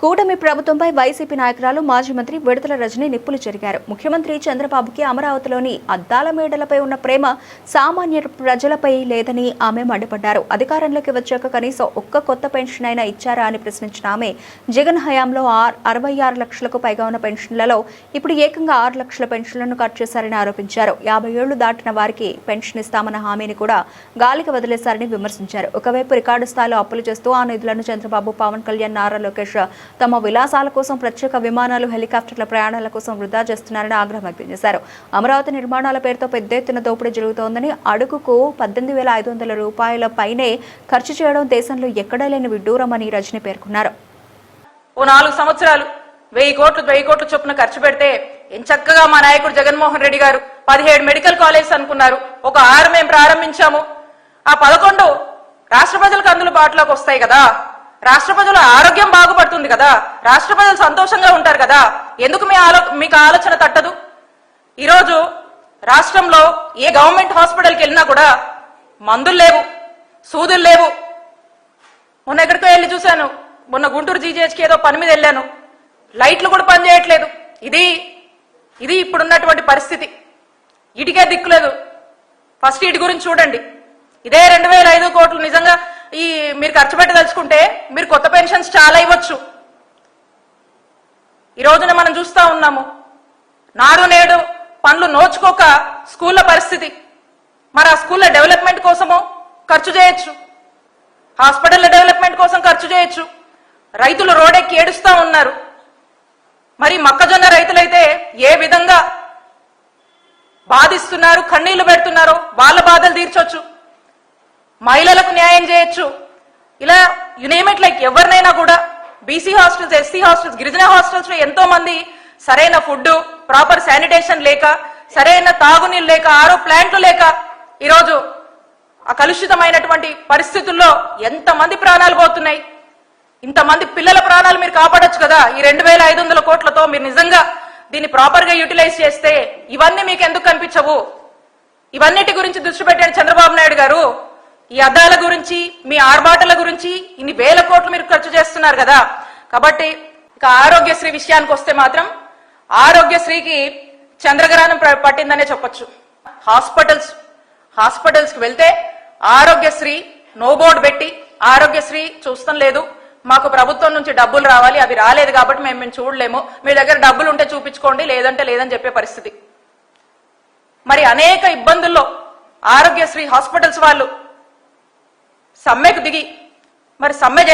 కూటమి ప్రభుత్వంపై వైసీపీ నాయకురాలు మాజీ మంత్రి విడతల రజని నిప్పులు చెరిగారు. ముఖ్యమంత్రి చంద్రబాబుకి అమరావతిలోని అద్దాల మేడలపై ఉన్న ప్రేమ సామాన్య ప్రజలపై లేదని ఆమె మండిపడ్డారు. అధికారంలోకి వచ్చాక కనీసం ఒక్క కొత్త పెన్షన్ అయినా ఇచ్చారా అని ప్రశ్నించిన ఆమె జగన్ హయాంలో 66 లక్షలకు పైగా ఉన్న పెన్షన్లలో ఇప్పుడు ఏకంగా 6 లక్షల పెన్షన్లను కట్ చేశారని ఆరోపించారు. 50 ఏళ్లు దాటిన వారికి పెన్షన్ ఇస్తామన్న హామీని కూడా గాలికి వదిలేశారని విమర్శించారు. ఒకవైపు రికార్డు స్థాయిలో అప్పులు చేస్తూ ఆ నిధులను చంద్రబాబు, పవన్ కళ్యాణ్, నారా లోకేష్ తమ విలాసాల కోసం ప్రత్యేక విమానాలు, హెలికాప్టర్ల ప్రయాణాల కోసం వృధా చేస్తున్నారని ఆగ్రహం వ్యక్తం చేశారు. అమరావతి నిర్మాణాల పేరుతో పెద్ద ఎత్తున దోపిడీ జరుగుతోందని, అడుగుకు 18,500 రూపాయల పైనే ఖర్చు చేయడం దేశంలో ఎక్కడా లేని విడ్డూరమని రజని పేర్కొన్నారు. ఓ 4 సంవత్సరాలు 1000 కోట్లు చొప్పున ఖర్చు పెడితే చక్కగా మా నాయకుడు జగన్మోహన్ రెడ్డి గారు 17 మెడికల్ కాలేజ్ అనుకున్నారు. ఒక 6 మేము ప్రారంభించాము. ఆ 11 రాష్ట్ర ప్రజలకు అందుబాటులోకి వస్తాయి కదా, రాష్ట్ర ప్రజల ఆరోగ్యం బాగుపడుతుంది కదా, రాష్ట్ర ప్రజలు సంతోషంగా ఉంటారు కదా. ఎందుకు మీకు ఆలోచన తట్టదు? ఈరోజు రాష్ట్రంలో ఏ గవర్నమెంట్ హాస్పిటల్కి వెళ్ళినా కూడా మందులు లేవు, సూదులు లేవు. మొన్న ఎక్కడికో వెళ్ళి చూశాను, మొన్న గుంటూరు జీజీహెచ్కి ఏదో పని మీద వెళ్ళాను, లైట్లు కూడా పనిచేయట్లేదు. ఇది ఇప్పుడున్నటువంటి పరిస్థితి. ఇటుకే దిక్కులేదు. ఫస్ట్ ఇటు గురించి చూడండి. ఇదే 2,500 కోట్లు నిజంగా మీరు ఖర్చు పెట్టదలుచుకుంటే మీరు కొత్త పెన్షన్స్ చాలా ఇవ్వచ్చు. ఈ రోజున మనం చూస్తా ఉన్నాము, నాడు నేడు పనులు నోచుకోక స్కూళ్ళ పరిస్థితి. మరి ఆ స్కూళ్ళ డెవలప్మెంట్ కోసము ఖర్చు చేయొచ్చు, హాస్పిటల్ డెవలప్మెంట్ కోసం ఖర్చు చేయొచ్చు. రైతులు రోడ్డెక్కి ఏడుస్తా ఉన్నారు. మరి మొక్కజొన్న రైతులైతే ఏ విధంగా బాధిస్తున్నారు, కన్నీళ్లు పెడుతున్నారో వాళ్ళ బాధలు తీర్చొచ్చు, మహిళలకు న్యాయం చేయొచ్చు. ఇలా యునేమిట్ లైక్ ఎవరినైనా కూడా బీసీ హాస్టల్స్, ఎస్సీ హాస్టల్స్, గిరిజన హాస్టల్స్ లో ఎంతో మంది సరైన ఫుడ్, ప్రాపర్ శానిటేషన్ లేక, సరైన తాగునీళ్ళు లేక, ఆరో ప్లాంట్లు లేక ఈరోజు ఆ కలుషితమైనటువంటి పరిస్థితుల్లో ఎంతమంది ప్రాణాలు పోతున్నాయి. ఇంతమంది పిల్లల ప్రాణాలు మీరు కాపాడొచ్చు కదా. ఈ 2,500 కోట్లతో మీరు నిజంగా దీన్ని ప్రాపర్ గా యూటిలైజ్ చేస్తే ఇవన్నీ మీకు ఎందుకు కనిపించవు? ఇవన్నిటి గురించి దృష్టి పెట్టండి చంద్రబాబు నాయుడు గారు. ఈ అద్దాల గురించి, మీ ఆర్భాటల గురించి ఇన్ని వేల కోట్లు మీరు ఖర్చు చేస్తున్నారు కదా. కాబట్టి ఇక ఆరోగ్యశ్రీ విషయానికి వస్తే మాత్రం ఆరోగ్యశ్రీకి చంద్రగ్రహణం పట్టిందనే చెప్పొచ్చు. హాస్పిటల్స్ కి వెళ్తే ఆరోగ్యశ్రీ నో బోర్డు పెట్టి ఆరోగ్యశ్రీ చూస్తాం లేదు, మాకు ప్రభుత్వం నుంచి డబ్బులు రావాలి, అవి రాలేదు కాబట్టి మేము చూడలేము, మీ దగ్గర డబ్బులు ఉంటే చూపించుకోండి, లేదంటే లేదని చెప్పే పరిస్థితి. మరి అనేక ఇబ్బందుల్లో ఆరోగ్యశ్రీ హాస్పిటల్స్ వాళ్ళు సమ్మెకు దిగి మరి సమ్మె